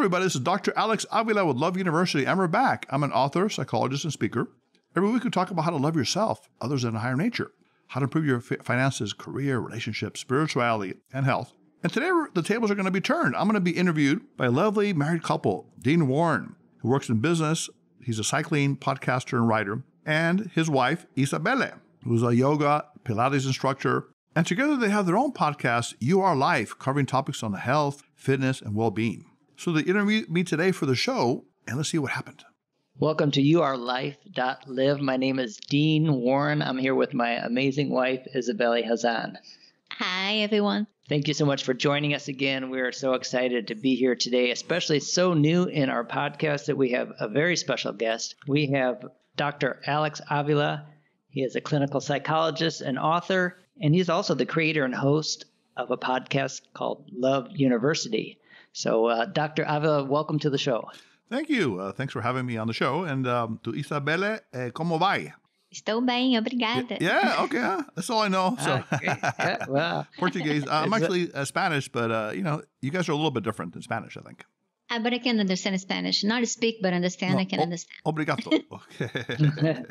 everybody. This is Dr. Alex Avila with Love University, and we're back. I'm an author, psychologist, and speaker. Every week we talk about how to love yourself, others, and a higher nature, how to improve your finances, career, relationships, spirituality, and health. And today the tables are going to be turned. I'm going to be interviewed by a lovely married couple, Dean Warren, who works in business. He's a cycling podcaster and writer, and his wife, Isabel, who's a yoga, Pilates instructor. And together they have their own podcast, You Are Life, covering topics on health, fitness, and well-being. So they interviewed me today for the show, and let's see what happened. Welcome to YouAreLife.live. My name is Dean Warren. I'm here with my amazing wife, Isabel Hazan. Hi, everyone. Thank you so much for joining us again. We are so excited to be here today, especially so new in our podcast that we have a very special guest. We have Dr. Alex Avila. He is a clinical psychologist and author, and he's also the creator and host of a podcast called Love University. So, Dr. Avila, welcome to the show. Thank you. Thanks for having me on the show. And to Isabelle, ¿cómo va? Estou bem, obrigada. Yeah, okay. That's all I know. So Yeah, well. Portuguese. I'm actually Spanish, but, you guys are a little bit different than Spanish, I think. But I can understand Spanish. Not speak, but understand. No, I can understand. Obrigado. Okay.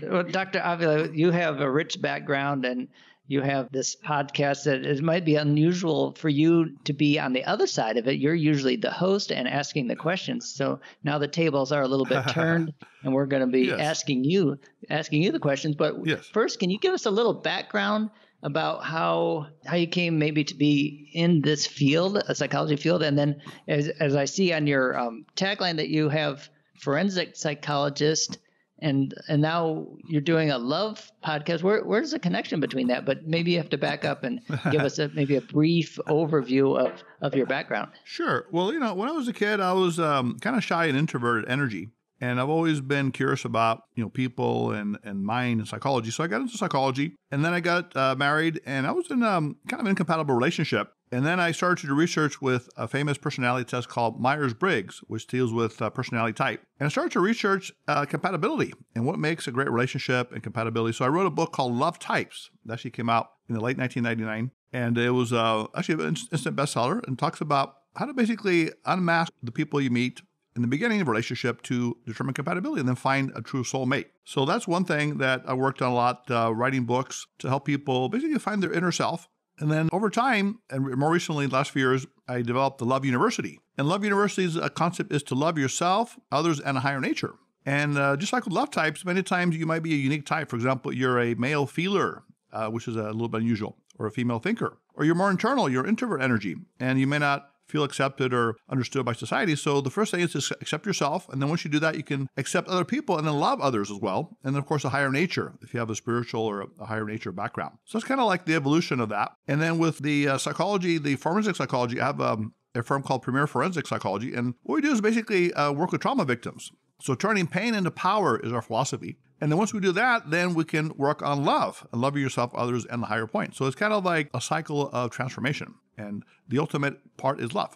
Well, Dr. Avila, you have a rich background and you have this podcast that it might be unusual for you to be on the other side of it. You're usually the host and asking the questions. So now the tables are a little bit turned and we're going to be asking you the questions. But first, can you give us a little background about how you came maybe to be in this field, a psychology field? And then as I see on your tagline that you have forensic psychologist, and now you're doing a love podcast. Where's the connection between that? But maybe you have to back up and give us maybe a brief overview of your background. Sure. Well, when I was a kid, I was kind of shy and introverted energy. And I've always been curious about, people and mind and psychology. So I got into psychology, and then I got married, and I was in kind of an incompatible relationship. And then I started to do research with a famous personality test called Myers-Briggs, which deals with personality type. And I started to research compatibility and what makes a great relationship and compatibility. So I wrote a book called Love Types. It actually came out in the late 1999. And it was actually an instant bestseller and talks about how to basically unmask the people you meet in the beginning of a relationship to determine compatibility and then find a true soulmate. So that's one thing that I worked on a lot, writing books to help people basically find their inner self. And then over time, and more recently, the last few years, I developed the Love University. And Love University's concept is to love yourself, others, and a higher nature. And just like with love types, many times you might be a unique type. For example, you're a male feeler, which is a little bit unusual, or a female thinker. Or you're more internal, you're introvert energy, and you may not feel accepted or understood by society. So the first thing is to accept yourself. And then once you do that, you can accept other people and then love others as well. And then, of course, a higher nature, if you have a spiritual or a higher nature background. So it's kind of like the evolution of that. And then with the psychology, the forensic psychology, I have a firm called Premier Forensic Psychology. And what we do is basically work with trauma victims. So turning pain into power is our philosophy. And then once we do that, then we can work on love and love yourself, others, and the higher point. So it's kind of like a cycle of transformation. And the ultimate part is love.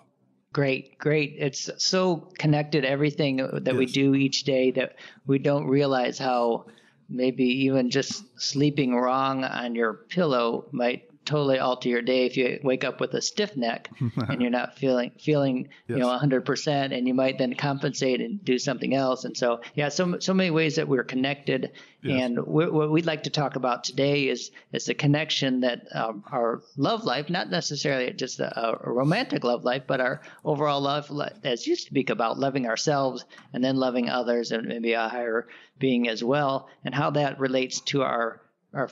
Great. It's so connected, everything that we do each day, that we don't realize how maybe even just sleeping wrong on your pillow might totally alter your day if you wake up with a stiff neck and you're not feeling 100%, and you might then compensate and do something else. And so so many ways that we're connected. And what we'd like to talk about today is the connection that our love life, not necessarily just a romantic love life, but our overall love, as you speak about loving ourselves and then loving others and maybe a higher being as well, and how that relates to our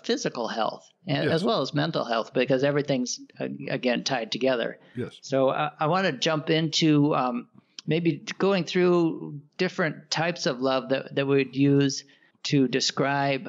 physical health and as well as mental health, because everything's, again, tied together. Yes. So I want to jump into maybe going through different types of love that we would use to describe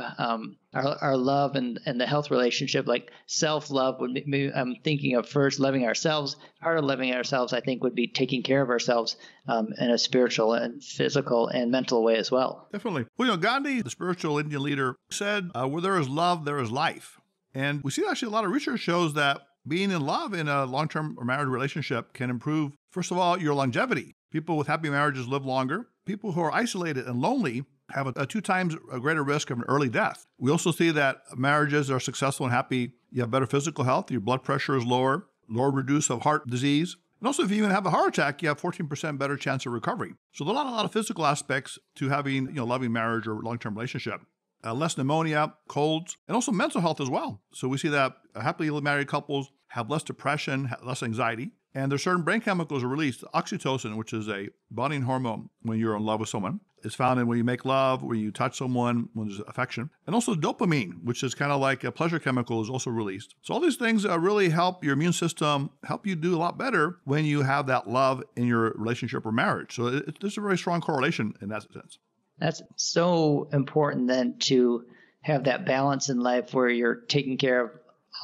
our love and the health relationship. Like self-love would be, I'm thinking of first loving ourselves. Part of loving ourselves, I think, would be taking care of ourselves in a spiritual and physical and mental way as well. Definitely. Well, Gandhi, the spiritual Indian leader, said, where there is love, there is life. And we see actually a lot of research shows that being in love in a long-term or married relationship can improve, first of all, your longevity. People with happy marriages live longer. People who are isolated and lonely have a 2 times a greater risk of an early death. We also see that marriages are successful and happy. You have better physical health. Your blood pressure is lower reduce of heart disease. And also, if you even have a heart attack, you have 14% better chance of recovery. So there's a lot of physical aspects to having, loving marriage or long-term relationship. Less pneumonia, colds, and also mental health as well. So we see that happily married couples have less depression, less anxiety, and there's certain brain chemicals are released. Oxytocin, which is a bonding hormone when you're in love with someone, is found in when you make love, when you touch someone, when there's affection. And also dopamine, which is kind of like a pleasure chemical, is also released. So all these things really help your immune system, help you do a lot better when you have that love in your relationship or marriage. So there's a very strong correlation in that sense. That's so important then to have that balance in life where you're taking care of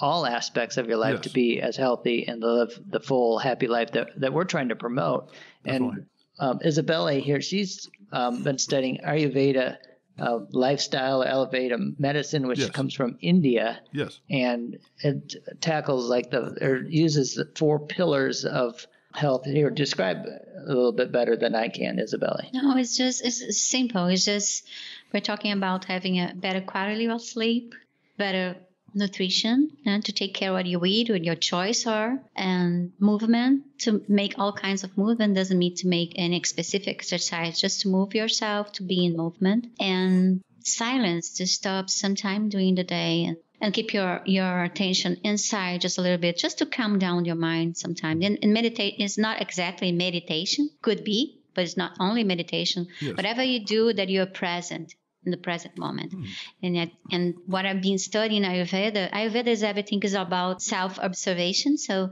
all aspects of your life to be as healthy and live the full happy life that we're trying to promote. Definitely. And Isabella here, she's been studying Ayurveda lifestyle, Ayurveda medicine, which comes from India. Yes. And it tackles uses the 4 pillars of health. Here, describe a little bit better than I can, Isabella. No, it's simple. It's just, we're talking about having a better quality of sleep, better nutrition, and to take care of what you eat, what your choice are, and movement, to make all kinds of movement. Doesn't mean to make any specific exercise, just to move yourself, to be in movement, and silence, to stop sometime during the day and keep your attention inside just a little bit, just to calm down your mind sometimes. And meditate is not exactly meditation, could be, but it's not only meditation. Yes. Whatever you do, that you're present in the present moment. And what I've been studying Ayurveda is everything is about self-observation. So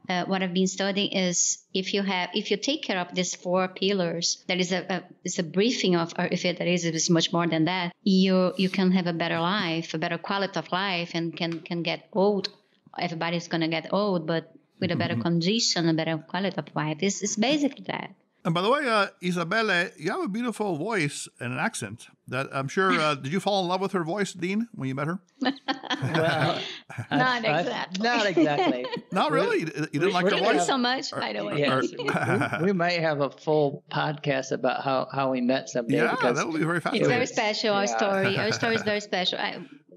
what I've been studying is if you take care of these 4 pillars, that is it's a briefing of Ayurveda. Is much more than that. You can have a better life, a better quality of life, and can get old. Everybody's gonna get old, but with a better condition, a better quality of life. It's basically that. And by the way, Isabel, you have a beautiful voice and an accent that I'm sure, did you fall in love with her voice, Dean, when you met her? Well, Not exactly. Not exactly. Not really? You didn't like her Thank you voice? so much, by the way. Yes, we might have a full podcast about how we met someday. Yeah, because that would be very It's fascinating. very special, our Yeah. story. Our story is very special.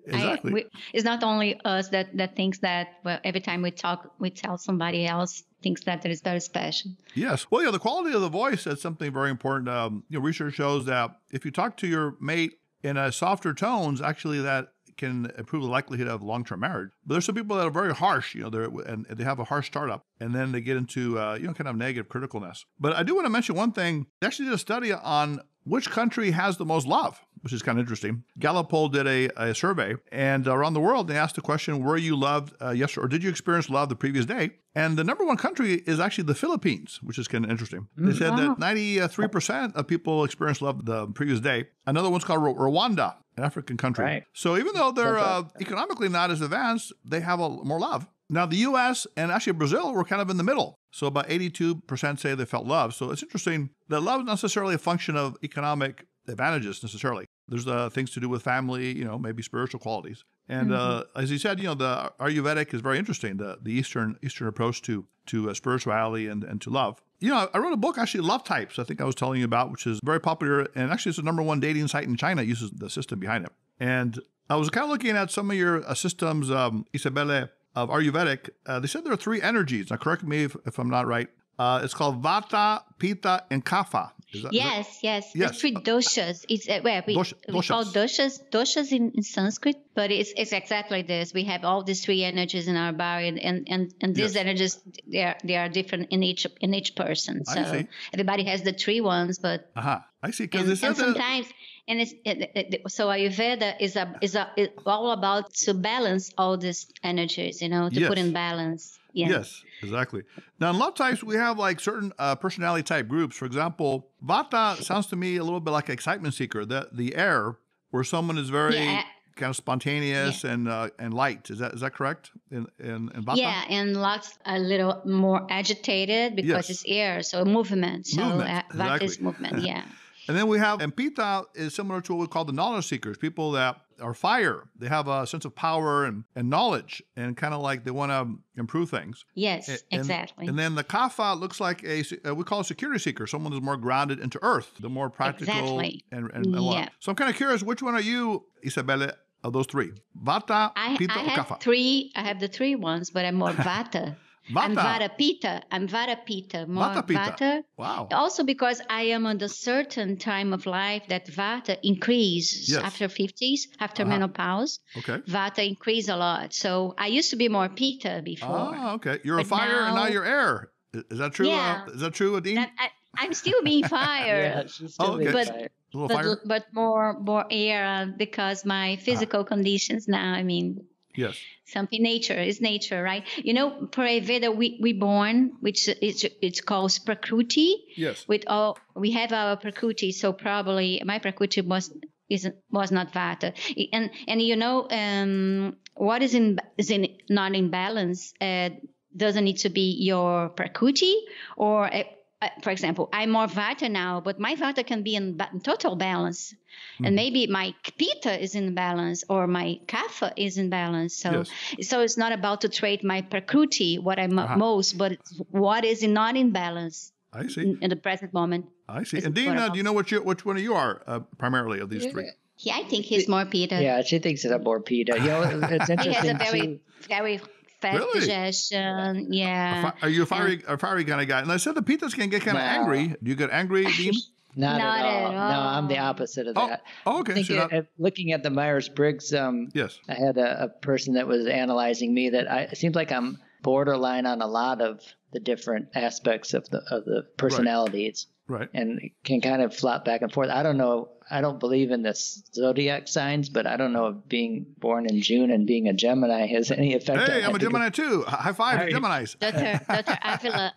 Exactly. It's not only us that thinks that, well, every time we talk, we tell somebody else thinks that it is very special. Yes. Well, the quality of the voice is something very important. Research shows that if you talk to your mate in a softer tones, actually that can improve the likelihood of long-term marriage. But there's some people that are very harsh, and they have a harsh startup, and then they get into, kind of negative criticalness. But I do want to mention one thing. They actually did a study on which country has the most love, which is kind of interesting. Gallup poll did a survey, and around the world, they asked the question, were you loved yesterday, or did you experience love the previous day? And the number 1 country is actually the Philippines, which is kind of interesting. They said that 93% of people experienced love the previous day. Another one's called Rwanda, an African country. Right. So even though they're economically not as advanced, they have more love. Now, the U.S. and actually Brazil were kind of in the middle. So about 82% say they felt love. So it's interesting that love is not necessarily a function of economic advantages necessarily. There's things to do with family, maybe spiritual qualities. And as you said, the Ayurvedic is very interesting, the Eastern approach to spirituality and to love. I wrote a book, actually, Love Types, I think I was telling you about, which is very popular. And actually, it's the number 1 dating site in China, uses the system behind it. And I was kind of looking at some of your systems, Isabelle, of Ayurvedic. They said there are 3 energies. Now, correct me if I'm not right. It's called Vata, Pitta, and Kapha. Yes. Yes. The 3 doshas. It's we call doshas in Sanskrit, but it's exactly this. We have all these 3 energies in our body, and these energies they are different in each person. I So see. everybody has the 3 ones, but I see. Because they said and sometimes. And so Ayurveda is all about to balance all these energies, to put in balance. Yeah. Yes, exactly. Now, in love types, we have like certain personality type groups. For example, Vata sounds to me a little bit like excitement seeker, the air, where someone is very kind of spontaneous and light. Is that correct? In Vata? Yeah, and lots a little more agitated because it's air, so movement. So Vata is movement. Yeah. And then we have, and Pitta is similar to what we call the knowledge seekers, people that are fire. They have a sense of power and knowledge, and kind of like they want to improve things. Yes, exactly. And then the Kapha looks like we call a security seeker, someone who's more grounded into earth, the more practical and a lot. So I'm kind of curious, which one are you, Isabella, of those 3? Vata, Pitta, or Kapha? I have the 3 ones, but I'm more Vata. I'm Vata. Vata Pitta. I'm Vata Pitta. More Vata Pitta. Vata. Wow. Also because I am at a certain time of life that Vata increases Yes. after 50s, after menopause. Okay. Vata increase a lot. So I used to be more Pitta before. Ah, okay. You're a But fire and now now- you're air. Is that true? Yeah. Is that true, Adine? I'm still being fire. Yeah, she's still okay. being But- fired. A little fire? But more air because my physical conditions now, I mean, Yes. something nature is nature, right? You know, for Ayurveda, we born, which it's called Prakruti. Yes. We have our Prakruti, so probably my Prakruti was not Vata. And you know, what is not in balance doesn't need to be your Prakruti or for example, I'm more Vata now, but my Vata can be in total balance. And maybe my Pitta is in balance or my Kapha is in balance. So it's not about to trade my Prakruti, what I'm most, but it's what is not in balance. I see. In the present moment. I see. And Dean, do you know which one of you are primarily of these three? Yeah, I think he's more Pitta. Yeah, she thinks it's more Pitta. You know, it's He interesting. has a very fast Really? digestion. Yeah. Are you a fiery kind of guy? And I said the Pittas can get kind of No. angry. Do you get angry, Dean? Not Not at all. at No, all. I'm the opposite of that. Oh, okay. I think So not- looking at the Myers-Briggs, yes. I had a person that was analyzing me that it seems like I'm borderline on a lot of the different aspects of the personalities. Right. And it can kind of flop back and forth. I don't know. I don't believe in the zodiac signs, but I don't know if being born in June and being a Gemini has any effect. Hey, on I'm a that. Gemini too. High five, Geminis. Dr. Avila,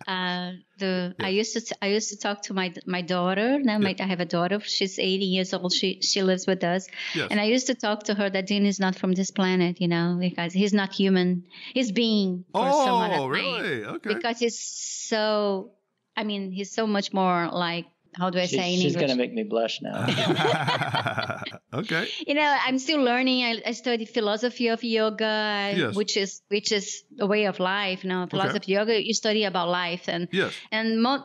I used to talk to my daughter. Now I have a daughter. She's 80 years old. She lives with us. Yes. And I used to talk to her that Dean is not from this planet, you know, because he's not human. He's being for some other Oh, planet. really? Okay. Because he's so much more like, how do I say in She's English? going to make me blush now. Okay. You know, I'm still learning. I study philosophy of yoga, Yes. which is a way of life. You know, philosophy of yoga, you study about life and Yes.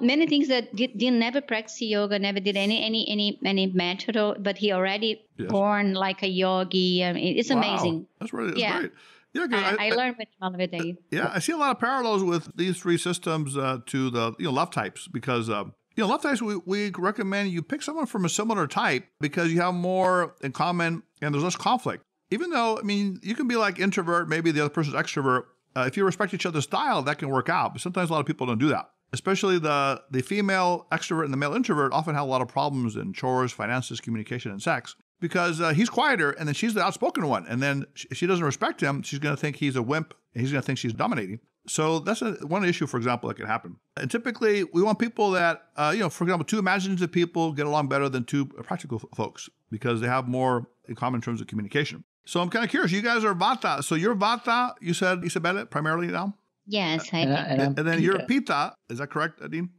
many things that didn't never practice yoga, never did any method, but he already born like a yogi. I mean, it's Wow. amazing. That's great. Yeah, 'cause I learned with him every day. Yeah, I see a lot of parallels with these three systems to the love types because love types we recommend you pick someone from a similar type because you have more in common and there's less conflict. Even though you can be like introvert, maybe the other person's extrovert. If you respect each other's style, that can work out. But sometimes a lot of people don't do that. Especially the female extrovert and the male introvert often have a lot of problems in chores, finances, communication, and sex. Because he's quieter, and then she's the outspoken one. And then if she doesn't respect him, she's going to think he's a wimp, and he's going to think she's dominating. So that's one issue, for example, that can happen. And typically, we want people that, for example, two imaginative people get along better than two practical folks because they have more in common in terms of communication. So I'm kind of curious. You guys are Vata. So you're Vata, you said, Isabel, primarily now? Yes, And then you're Pitta. Is that correct, Adine?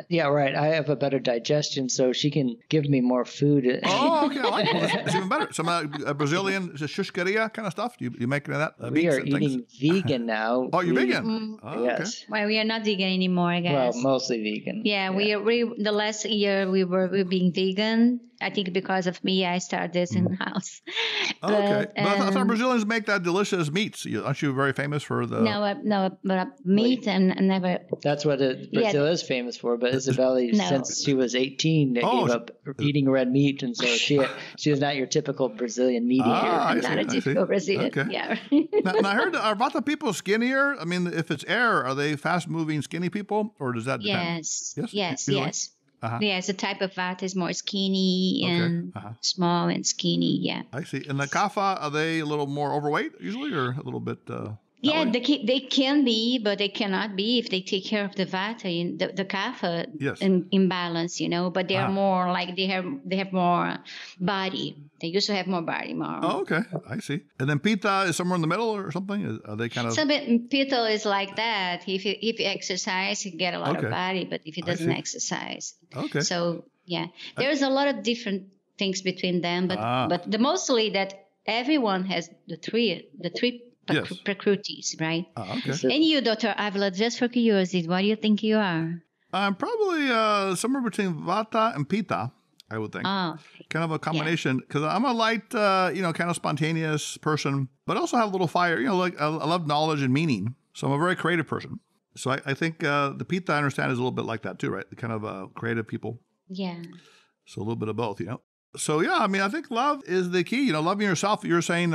Yeah, right. I have a better digestion, so she can give me more food. Oh, okay. I like it. It's even better. Some Brazilian shushkaria kind of stuff. You make any of that? We meats are and things? eating vegan now. Oh, you're vegan? Oh, Yes. Well, we are not vegan anymore, I Well, guess. mostly vegan. Yeah, we the last year we were being vegan. I think because of me, I started this in the house. Okay. But I thought Brazilians make that delicious meats. Aren't you very famous for the... No, but meat and never. That's what Brazil is famous for. But Isabel, since she was 18, gave up eating red meat, and so she is not your typical Brazilian meat eater. I'm not a typical Brazilian. Okay. Yeah. now, I heard, are Vata people skinnier? I mean, if it's air, are they fast-moving, skinny people, or does that depend? Yes. Uh-huh. Yes, the type of Vata is more skinny and small and skinny. Yeah. I see. And the Kapha, are they a little more overweight usually, or a little bit? Yeah, they can be, but they cannot be if they take care of the Vata and the Kapha in balance, But they are more like they have more body. They used to have more body, more. Oh, okay. I see. And then Pitta is somewhere in the middle or something? Are they kind of... So Pitta is like that. If you exercise, you get a lot of body, but if he doesn't exercise. Okay. So, yeah. There's a lot of different things between them, but the mostly that everyone has the three Prakrutis, right? Okay. And you, Dr. Avila, just for curiosity, what do you think you are? I'm probably somewhere between Vata and Pitta, I would think. Oh. Kind of a combination, because I'm a light, kind of spontaneous person, but also have a little fire. Like I love knowledge and meaning. So I'm a very creative person. So I think the Pete that I understand is a little bit like that too, right? The kind of creative people. Yeah. So a little bit of both, So yeah, I mean, I think love is the key. Loving yourself. You were saying,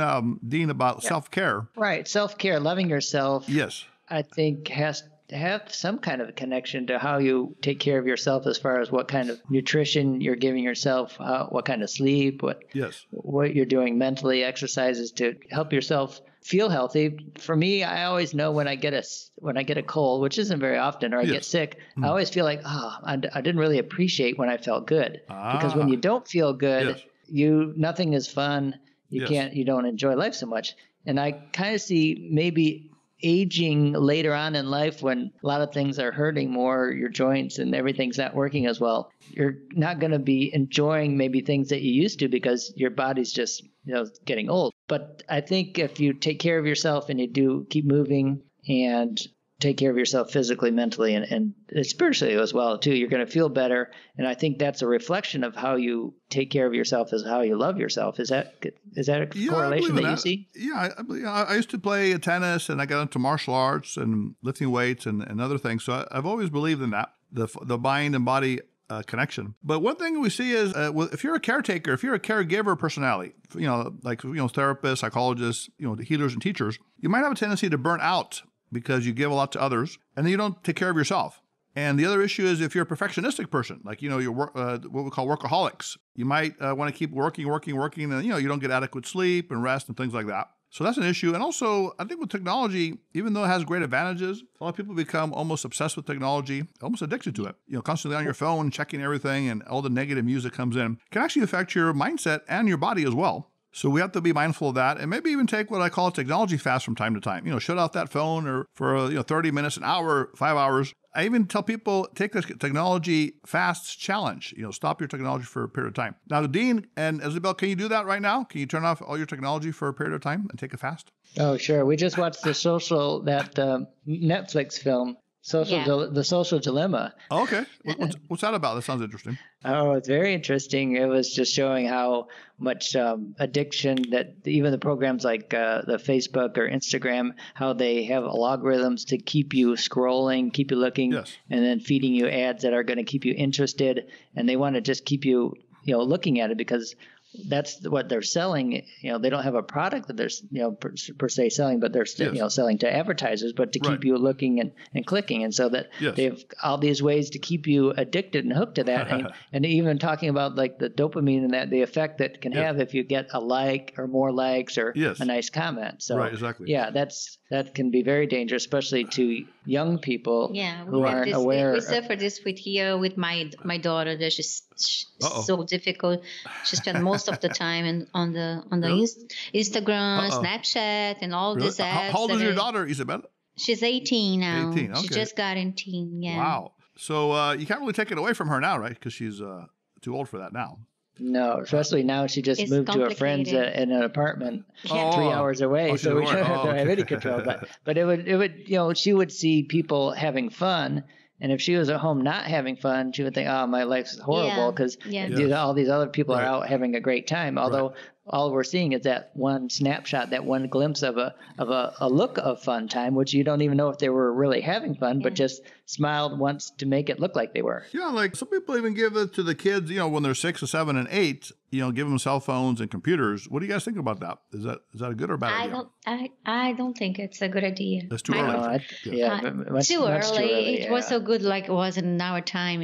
Dean, about self-care. Right. Self-care, loving yourself. Yes. I think has to have some kind of a connection to how you take care of yourself as far as what kind of nutrition you're giving yourself, what kind of sleep, what you're doing mentally, exercises to help yourself feel healthy. For me, I always know when I get a cold, which isn't very often, or I get sick, I always feel like, I didn't really appreciate when I felt good. Because when you don't feel good, nothing is fun. You don't enjoy life so much. And I kind of see maybe aging later on in life when a lot of things are hurting more, your joints and everything's not working as well. You're not going to be enjoying maybe things that you used to because your body's just, getting old. But I think if you take care of yourself and you do keep moving and take care of yourself physically, mentally, and spiritually as well, too, you're going to feel better. And I think that's a reflection of how you take care of yourself is how you love yourself. Is that a correlation that you see? Yeah, I used to play tennis, and I got into martial arts and lifting weights and other things. So I've always believed in that, the mind and body connection. But one thing we see is if you're a caretaker, if you're a caregiver personality, like therapists, psychologists, the healers and teachers, you might have a tendency to burn out because you give a lot to others and then you don't take care of yourself. And the other issue is if you're a perfectionistic person, like, you're what we call workaholics, you might want to keep working, and, you don't get adequate sleep and rest and things like that. So that's an issue. And also, I think with technology, even though it has great advantages, a lot of people become almost obsessed with technology, almost addicted to it. Constantly on your phone, checking everything, and all the negative music comes in. It can actually affect your mindset and your body as well. So we have to be mindful of that, and maybe even take what I call a technology fast from time to time. Shut off that phone or for 30 minutes, an hour, 5 hours. I even tell people, take this technology fast challenge. Stop your technology for a period of time. Now, Dean and Isabel, can you do that right now? Can you turn off all your technology for a period of time and take a fast? Oh, sure. We just watched that Netflix film. The Social Dilemma. Oh, okay. What's that about? That sounds interesting. Oh, it's very interesting. It was just showing how much addiction that even the programs like the Facebook or Instagram, how they have algorithms to keep you scrolling, keep you looking, and then feeding you ads that are going to keep you interested. And they want to just keep you, looking at it because that's what they're selling. They don't have a product that they're, per se selling, but they're still, selling to advertisers, but to keep you looking and clicking. And so that they have all these ways to keep you addicted and hooked to that. and even talking about like the dopamine and that the effect that can have if you get a like or more likes or a nice comment. So that can be very dangerous, especially to young people who aren't aware. We suffer this with my daughter. That she's so difficult. She spends most of the time on the Instagram, Snapchat, and all these apps. How old is your daughter, Isabel? She's 18 now. 18, okay. She just got 18. Yeah. Wow. So you can't really take it away from her now, right? Because she's too old for that now. No, especially now she just moved to her friends in an apartment 3 hours away, so we don't have any control. But it would she would see people having fun. And if she was at home not having fun, she would think, "Oh, my life's horrible," because all these other people are out having a great time. Although all we're seeing is that one snapshot, that one glimpse of a look of fun time, which you don't even know if they were really having fun, but just smiled once to make it look like they were. Yeah, like some people even give it to the kids, when they're 6 or 7 and 8, give them cell phones and computers. What do you guys think about that? Is that a good or bad idea? I don't think it's a good idea. That's too early. Too early. It was so good like it was in our time,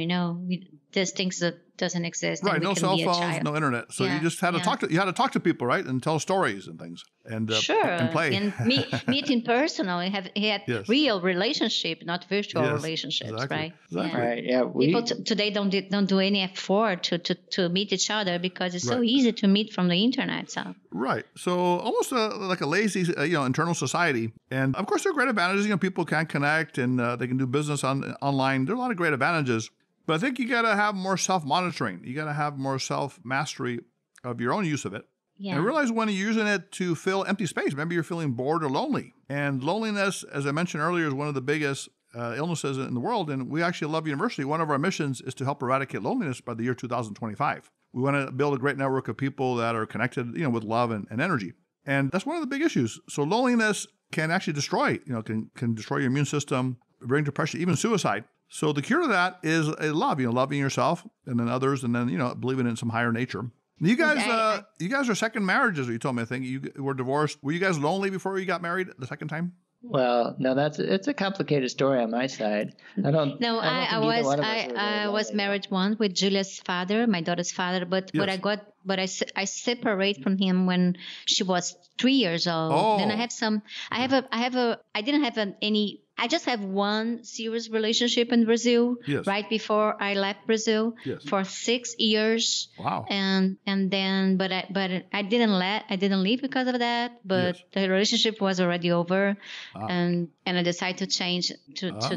There's things that doesn't exist. Right, no cell phones, no internet. So you just had to talk to people, right, and tell stories and things, and and play and meet in person. He had real relationship, not virtual relationships, right? Exactly. Right. Yeah. People today don't do any effort to meet each other because it's so easy to meet from the internet. So right. So almost like a lazy, internal society. And of course, there are great advantages. People can connect and they can do business online. There are a lot of great advantages. But I think you got to have more self-monitoring. You got to have more self-mastery of your own use of it. Yeah. And realize when you're using it to fill empty space. Maybe you're feeling bored or lonely. And loneliness, as I mentioned earlier, is one of the biggest illnesses in the world. And we actually at Love University, one of our missions is to help eradicate loneliness by the year 2025. We want to build a great network of people that are connected, with love and energy. And that's one of the big issues. So loneliness can actually destroy, can destroy your immune system, bring depression, even suicide. So the cure to that is a love, loving yourself and then others, and then, believing in some higher nature. You guys, you guys are second marriages. You told me, I think you were divorced. Were you guys lonely before you got married the second time? Well, no, it's a complicated story on my side. No, I was married once with Julia's father, my daughter's father, but Yes. I separate from him when she was 3 years old. Oh. Then I just have one serious relationship in Brazil. Yes. Right before I left Brazil. Yes. For 6 years. Wow. And then I didn't leave because of that, but Yes. the relationship was already over. And I decided to change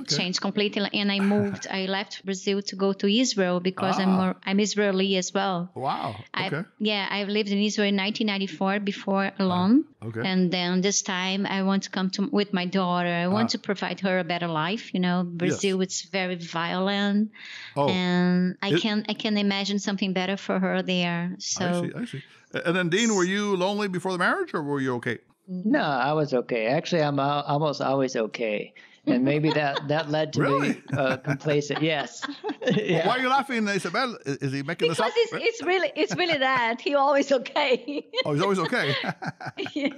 change completely, and I left Brazil to go to Israel because I'm Israeli as well. Wow. Okay. I lived in Israel in 1994 before alone. Okay. And then this time I want to come with my daughter. I want to provide her a better life. Brazil is very violent, and I can imagine something better for her there. So I see. And then Dean, were you lonely before the marriage, or were you okay? No, I was okay. Actually, I'm almost always okay. And maybe that led to Really? me complacent. Yes. Yeah. Why are you laughing, Isabel? Is he making this up? Because it's really that he always okay. Oh, he's always okay. Yeah.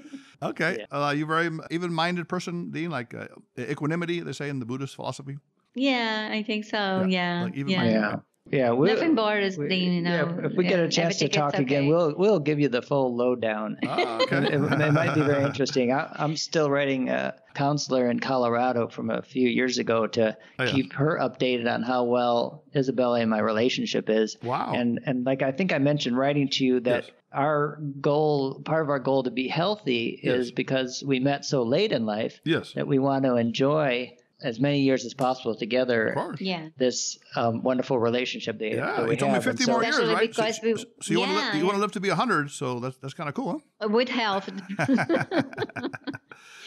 Okay. You very even-minded person, Dean, like equanimity, they say in the Buddhist philosophy. Yeah, I think so. Yeah. Like even-minded. Yeah. Yeah, Nothing borders, Dean. If we get a chance to everything talk gets again, okay. we'll give you the full lowdown. Okay. It might be very interesting. I'm still writing a counselor in Colorado from a few years ago to keep her updated on how well Isabel and my relationship is. Wow. And like I think I mentioned writing to you that our goal, part of our goal to be healthy is because we met so late in life that we want to enjoy as many years as possible together. Of course. Yeah. This wonderful relationship that we you told me have. 50 And so- more years, Especially right? because So you want to live to be 100, so that's kind of cool, huh? with health.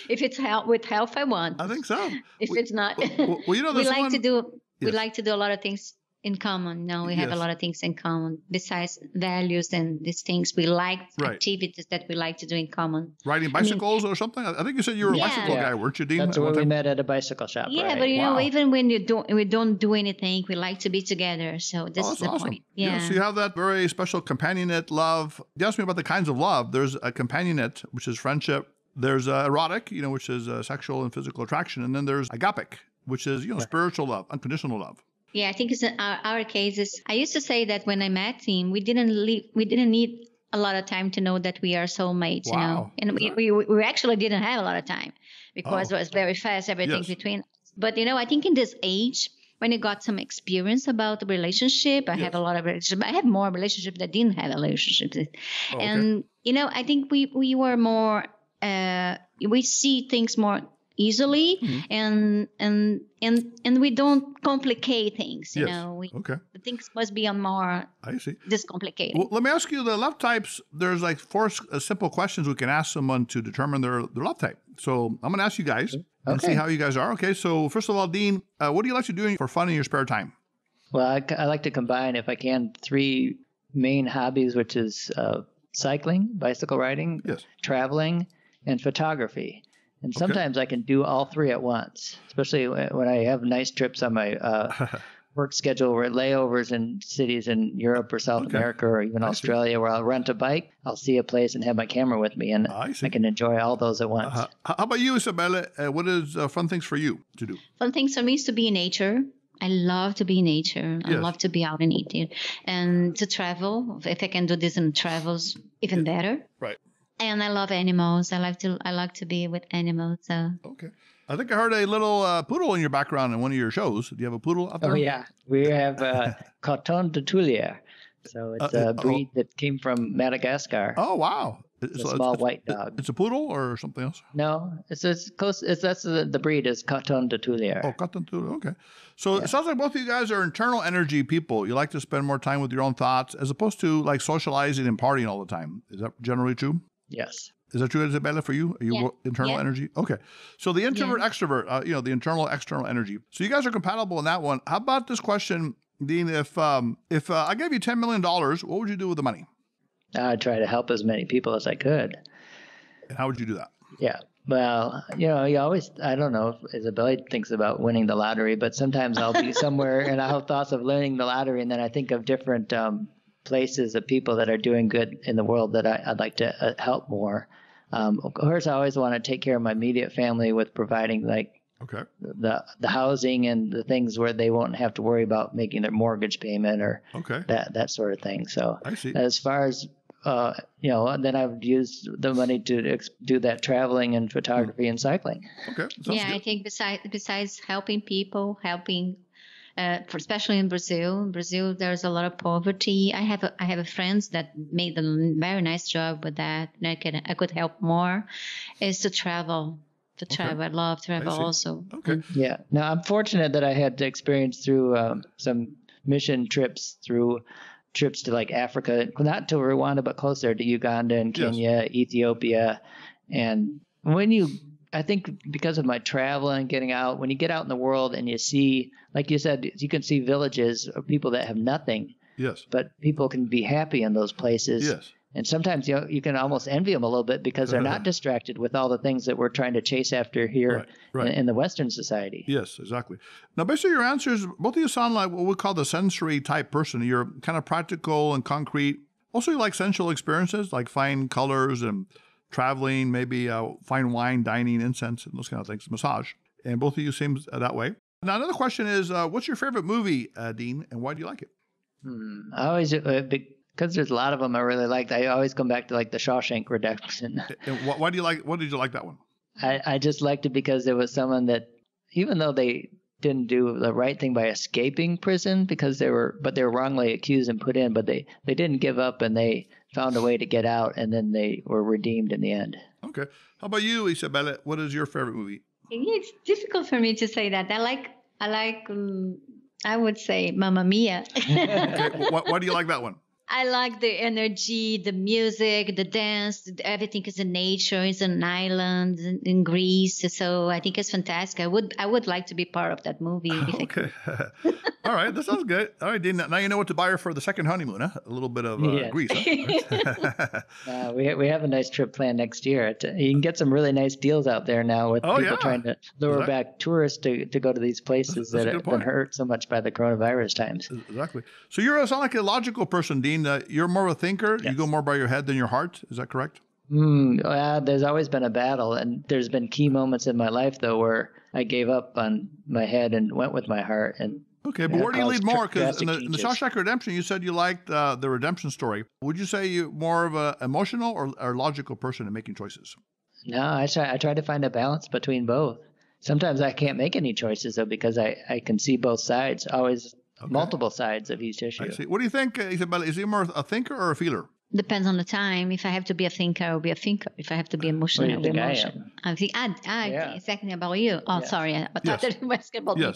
If it's with health, I want. I think so. If it's not, well, we like to do. We Yes. like to do a lot of things in common. No, we have a Yes. lot of things in common besides values and these things we like, activities that we like to do in common. Riding bicycles or something? I think you said you were a bicycle guy, weren't you, Dean? That's where we met at a bicycle shop. Yeah, right? but Wow. even when we don't do anything, we like to be together. So this is That's the awesome. point. Yeah. So you have that very special companionate love. You asked me about the kinds of love. There's a companionate, which is friendship. There's erotic, which is sexual and physical attraction. And then there's agapic, which is, spiritual love, unconditional love. Yeah, I think it's in our cases. I used to say that when I met him, we didn't need a lot of time to know that we are soulmates, Wow. And we actually didn't have a lot of time because it was very fast, everything between us. But, I think in this age, when you got some experience about the relationship, I have a lot of relationships. I have more relationships that didn't have relationships. Oh, okay. And, I think we were more, we see things more easily and we don't complicate things, things must be more discomplicated. Well, let me ask you the love types. There's like 4 simple questions we can ask someone to determine their love type. So I'm going to ask you guys and see how you guys are. Okay. So first of all, Dean, what do you like to do for fun in your spare time? Well, I like to combine, if I can, 3 main hobbies, which is cycling, bicycle riding, traveling, and photography. And sometimes I can do all 3 at once, especially when I have nice trips on my work schedule or layovers in cities in Europe or South America or even Australia, where I'll rent a bike, I'll see a place and have my camera with me, and I can enjoy all those at once. How about you, Isabella? What is fun things for you to do? Fun things for me is to be in nature. I love to be in nature. I love to be out in nature and to travel. If I can do this in travels, even better. Right. And I love animals. I like to be with animals. So. Okay. I think I heard a little poodle in your background in one of your shows. Do you have a poodle out there? Oh, yeah. We have Coton de Tulier. So it's a breed that came from Madagascar. Oh, wow. It's a small white dog. It's a poodle or something else? No, it's close. That's the breed is Coton de Tulier. Oh, Coton de Tulier. Okay. So it sounds like both of you guys are internal energy people. You like to spend more time with your own thoughts as opposed to like socializing and partying all the time. Is that generally true? Yes. Is that true, Isabella, for you? Are you internal energy? Okay. So the introvert, extrovert, the internal, external energy. So you guys are compatible in that one. How about this question, Dean? If I gave you $10 million, what would you do with the money? I'd try to help as many people as I could. And how would you do that? Yeah. Well, you always, I don't know if Isabel thinks about winning the lottery, but sometimes I'll be somewhere and I'll have thoughts of winning the lottery, and then I think of different places of people that are doing good in the world that I'd like to help more. Of course, I always want to take care of my immediate family with providing the housing and the things where they won't have to worry about making their mortgage payment or that sort of thing. So I see. As far as then I would use the money to do that traveling and photography and cycling. Okay. Yeah, good. I think besides helping people, especially in Brazil, there's a lot of poverty. I have friends that made a very nice job with that, and I could help more. Is to travel. I love travel also. Okay. Yeah. Now I'm fortunate that I had to experience through some mission trips to like Africa, not to Rwanda, but closer to Uganda and Kenya, Ethiopia. And I think because of my travel and getting out, when you get out in the world and you see, like you said, you can see villages of people that have nothing. Yes. But people can be happy in those places. Yes. And sometimes you can almost envy them a little bit because they're not distracted with all the things that we're trying to chase after here in the Western society. Yes, exactly. Now, based on your answers, both of you sound like what we call the sensory type person. You're kind of practical and concrete. Also, you like sensual experiences, like fine colors and traveling, maybe fine wine, dining, incense, and those kind of things, massage. And both of you seem that way. Now, another question is, what's your favorite movie, Dean, and why do you like it? I always because there's a lot of them I really liked. I always come back to like the Shawshank Redemption. And why do you like? What did you like that one? I just liked it because there was someone that, even though they didn't do the right thing by escaping prison, they were wrongly accused and put in, but they didn't give up and they found a way to get out, and then they were redeemed in the end. Okay. How about you, Isabel? What is your favorite movie? It's difficult for me to say that. I like. I would say Mamma Mia. Okay. Why do you like that one? I like the energy, the music, the dance, everything is in nature. It's an island in Greece, so I think it's fantastic. I would like to be part of that movie. Okay. All right, that sounds good. All right, Dean, now you know what to buy her for the second honeymoon, huh? A little bit of Greece, huh? We have a nice trip planned next year. You can get some really nice deals out there now with people trying to lure back tourists to go to these places that have been hurt so much by the coronavirus times. Exactly. So you sound like a logical person, Dean. You're more of a thinker. Yes. You go more by your head than your heart. Is that correct? There's always been a battle, and there's been key moments in my life, though, where I gave up on my head and went with my heart. Okay, but where do you lead more? Because in the Shawshank Redemption, you said you liked the redemption story. Would you say you're more of an emotional or logical person in making choices? No, I try to find a balance between both. Sometimes I can't make any choices, though, because I can see both sides, always multiple sides of each issue. I see. What do you think, Isabel? Is he more a thinker or a feeler? Depends on the time. If I have to be a thinker, I'll be a thinker. If I have to be emotional, I'll be emotional. I think exactly about you. Oh, sorry. I thought that it was about me.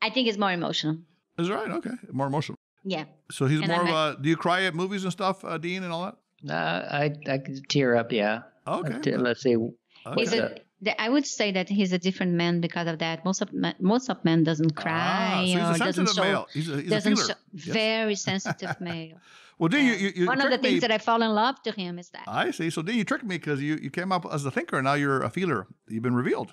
I think it's more emotional. Is that right? Okay. More emotional. Yeah. So he's more of a, do you cry at movies and stuff, Dean, and all that? I could tear up, yeah. Okay. Let's see. I would say that he's a different man because of that. Most of men doesn't cry. So he's a sensitive male. He's a feeler. Very sensitive male. Well, Dean, you one of the things that I fall in love to him is that. I see. So Dean, you tricked me because you came up as a thinker, and now you're a feeler. You've been revealed.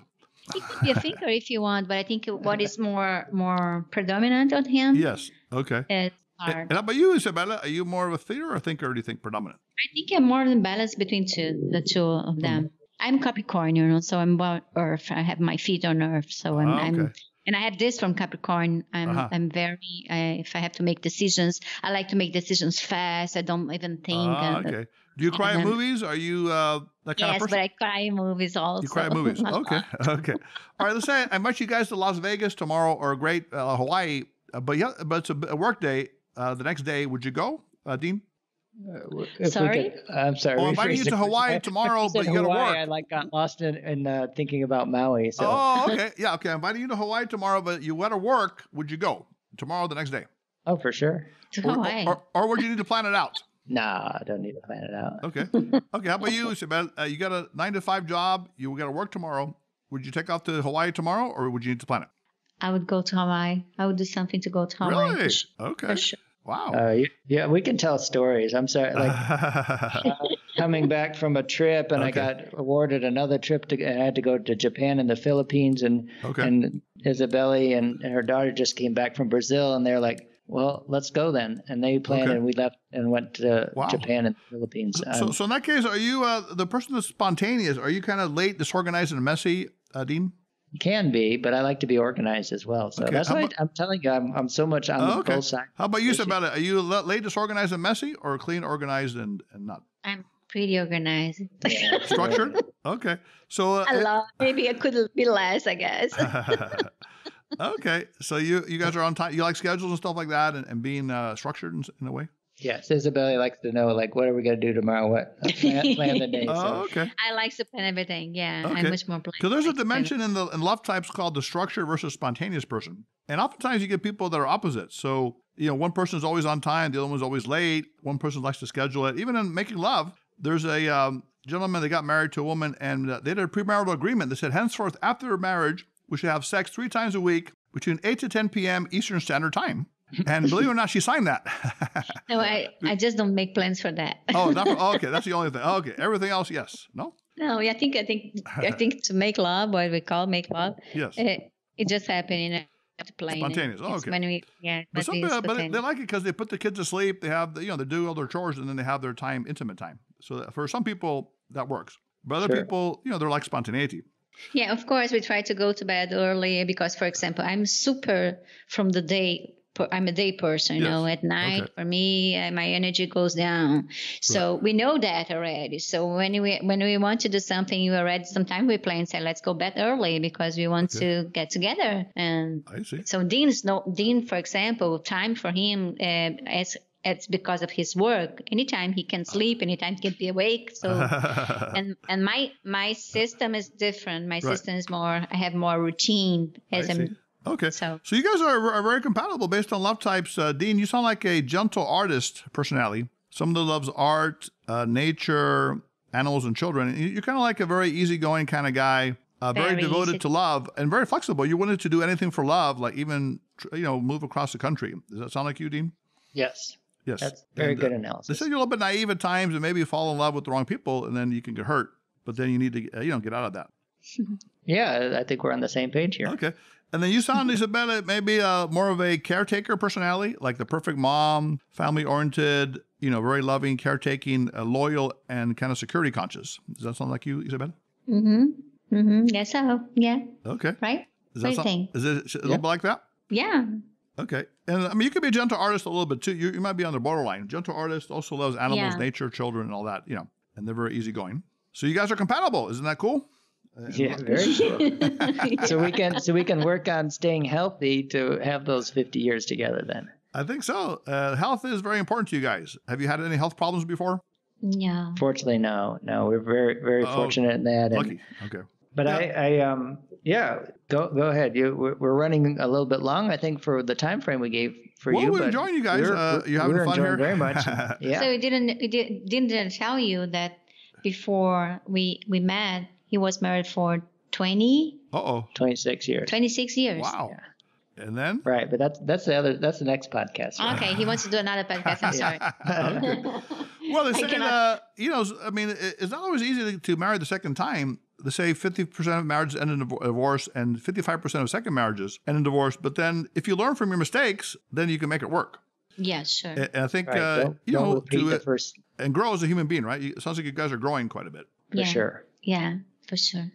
He could be a thinker if you want, but I think what is more predominant on him. Yes. Okay. It's hard. And how about you, Isabella? Are you more of a feeler or a thinker, or do you think predominant? I think I'm more than balanced between the two of them. Mm-hmm. I'm Capricorn, so I'm about Earth. I have my feet on Earth, so I'm and I have this from Capricorn. I'm very. If I have to make decisions, I like to make decisions fast. I don't even think. Okay. Do you cry in movies? Are you that kind of person? Yes, but I cry in movies also. You cry in movies. Okay. Okay. All right. Let's say I invite you guys to Las Vegas tomorrow or great Hawaii, but it's a work day. The next day, would you go, Dean? Sorry? I'm sorry. I'm inviting you to Hawaii tomorrow, but you got to work. I got lost in thinking about Maui. So. Oh, okay. Yeah, okay. I'm inviting you to Hawaii tomorrow, but you got to work. Would you go tomorrow, the next day? Oh, for sure. To Hawaii. Or would you need to plan it out? No, I don't need to plan it out. Okay. Okay. How about you, Isabel? You got a 9-to-5 job. You got to work tomorrow. Would you take off to Hawaii tomorrow, or would you need to plan it? I would go to Hawaii. I would do something to go to Hawaii. Really? Okay. For sure. Wow. Yeah, we can tell stories. I'm sorry, like coming back from a trip, and I got awarded another trip and I had to go to Japan and the Philippines, and Isabel and her daughter just came back from Brazil, and they're like, "Well, let's go then," and they planned, and we left and went to Japan and the Philippines. So in that case, are you the person that's spontaneous? Are you kind of late, disorganized, and messy, Dean? Can be, but I like to be organized as well. So that's why I'm telling you, I'm so much on both sides. How about you, Isabel? Are you late, disorganized, and messy, or clean, organized, and not? I'm pretty organized. Yeah. Structured? Okay. So a lot. Maybe I could be less, I guess. Okay. So you guys are on time. You like schedules and stuff like that, and being structured in a way? Yes, Isabel likes to know, like, what are we going to do tomorrow? What plan the day? Okay. I like to plan everything. Yeah, okay. I'm much more planned. Because there's a dimension in love types called the structured versus spontaneous person, and oftentimes you get people that are opposites. So one person is always on time, the other one's always late. One person likes to schedule it. Even in making love, there's a gentleman that got married to a woman, and they did a premarital agreement. They said, henceforth, after marriage, we should have sex 3 times a week between 8 to 10 p.m. Eastern Standard Time. And believe it or not, she signed that. No, I just don't make plans for that. Okay, that's the only thing. Okay, everything else, yes. No? No, I think to make love, what we call make love. Yes. It just happened in a plane. Spontaneous. Okay. When but they like it because they put the kids to sleep. They have they do all their chores, and then they have their time, intimate time. So for some people that works. But other people, they're like spontaneity. Yeah, of course, we try to go to bed early because, for example, I'm super from the day. I'm a day person, at night for me, my energy goes down. So we know that already. So when we want to do something, sometimes we plan and say, let's go bed early because we want to get together. And I see. So Dean, for example, time for him, it's because of his work. Anytime he can sleep, anytime he can be awake. So, and my system is different. My system is I have more routine Okay. So you guys are very compatible based on love types. Dean, you sound like a gentle artist personality. Someone that loves art, nature, animals, and children. You're kind of like a very easygoing kind of guy, very devoted to love, and very flexible. You're willing to do anything for love, like even move across the country. Does that sound like you, Dean? Yes. Yes. That's very good analysis. They say you're a little bit naive at times, and maybe you fall in love with the wrong people, and then you can get hurt. But then you need to get out of that. Yeah, I think we're on the same page here. Okay. And then you sound, Isabella, maybe more of a caretaker personality, like the perfect mom, family-oriented, very loving, caretaking, loyal, and kind of security conscious. Does that sound like you, Isabella? Mm-hmm. Mm-hmm. Yes, so. Yeah. Okay. Right? Is it a little bit like that? Yeah. Okay. And I mean, you could be a gentle artist a little bit too. You might be on the borderline. Gentle artist also loves animals, nature, children, and all that, and they're very easygoing. So you guys are compatible. Isn't that cool? Yeah, very cool. So we can work on staying healthy to have those 50 years together then. I think so. Health is very important to you guys. Have you had any health problems before? No. Fortunately, no. We're very, very fortunate in that. Lucky. Okay. But go ahead. We're running a little bit long, I think, for the time frame we gave for you. We're enjoying you guys. You're having fun here. Very much. Yeah. So we didn't tell you that before we met. He was married for 26 years. 26 years. Wow. Yeah. And then? Right, but that's the next podcast. Right? Okay, he wants to do another podcast. I'm sorry. Okay. Well, they say it's not always easy to marry the second time. They say 50% of marriages end in divorce and 55% of second marriages end in divorce. But then if you learn from your mistakes, then you can make it work. Yeah, sure. And I think, and grow as a human being, right? It sounds like you guys are growing quite a bit. For sure. Yeah, for sure.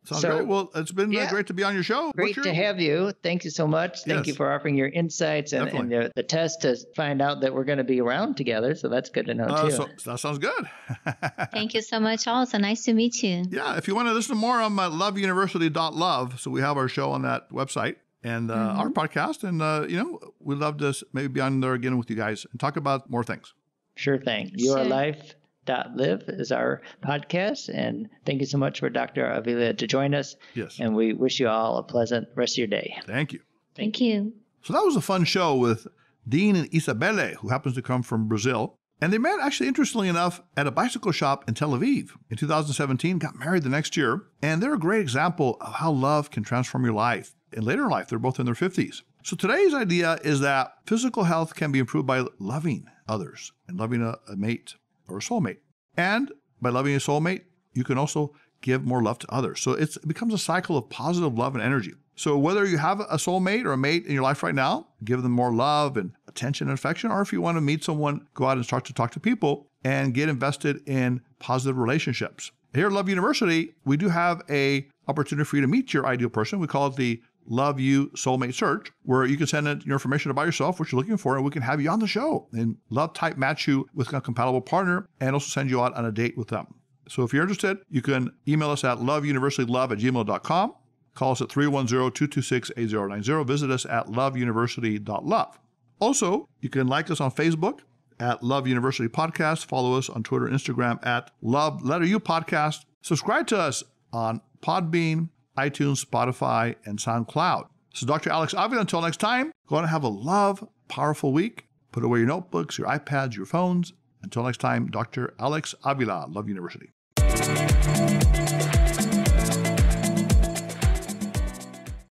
Sounds great. Well, it's been great to be on your show. Great to have you. Thank you so much. Thank you for offering your insights and the test to find out that we're going to be around together. So that's good to know, too. So that sounds good. Thank you so much, also. Nice to meet you. Yeah. If you want to listen more, I'm at loveuniversity.love. So we have our show on that website and our podcast. And, we'd love to maybe be on there again with you guys and talk about more things. Sure thing. Your Life. Live is our podcast, and thank you so much for Dr. Avila to join us. Yes. And we wish you all a pleasant rest of your day. Thank you. Thank you. So that was a fun show with Dean and Isabel, who happens to come from Brazil. And they met, actually, interestingly enough, at a bicycle shop in Tel Aviv in 2017, got married the next year. And they're a great example of how love can transform your life. in later in life. They're both in their 50s. So today's idea is that physical health can be improved by loving others and loving a mate or a soulmate. And by loving a soulmate, you can also give more love to others. So it becomes a cycle of positive love and energy. So whether you have a soulmate or a mate in your life right now, give them more love and attention and affection, or if you want to meet someone, go out and start to talk to people and get invested in positive relationships. Here at Love University, we do have a opportunity for you to meet your ideal person. We call it the Love You Soulmate Search, where you can send in your information about yourself, what you're looking for, and we can have you on the show and love type match you with a compatible partner and also send you out on a date with them. So if you're interested, you can email us at loveuniversitylove@gmail.com. Call us at 310-226-8090. Visit us at loveuniversity.love. Also, you can like us on Facebook at Love University Podcast. Follow us on Twitter and Instagram at Love Letter U Podcast. Subscribe to us on Podbean, iTunes, Spotify, and SoundCloud. This is Dr. Alex Avila. Until next time, go on and have a love, powerful week. Put away your notebooks, your iPads, your phones. Until next time, Dr. Alex Avila, Love University.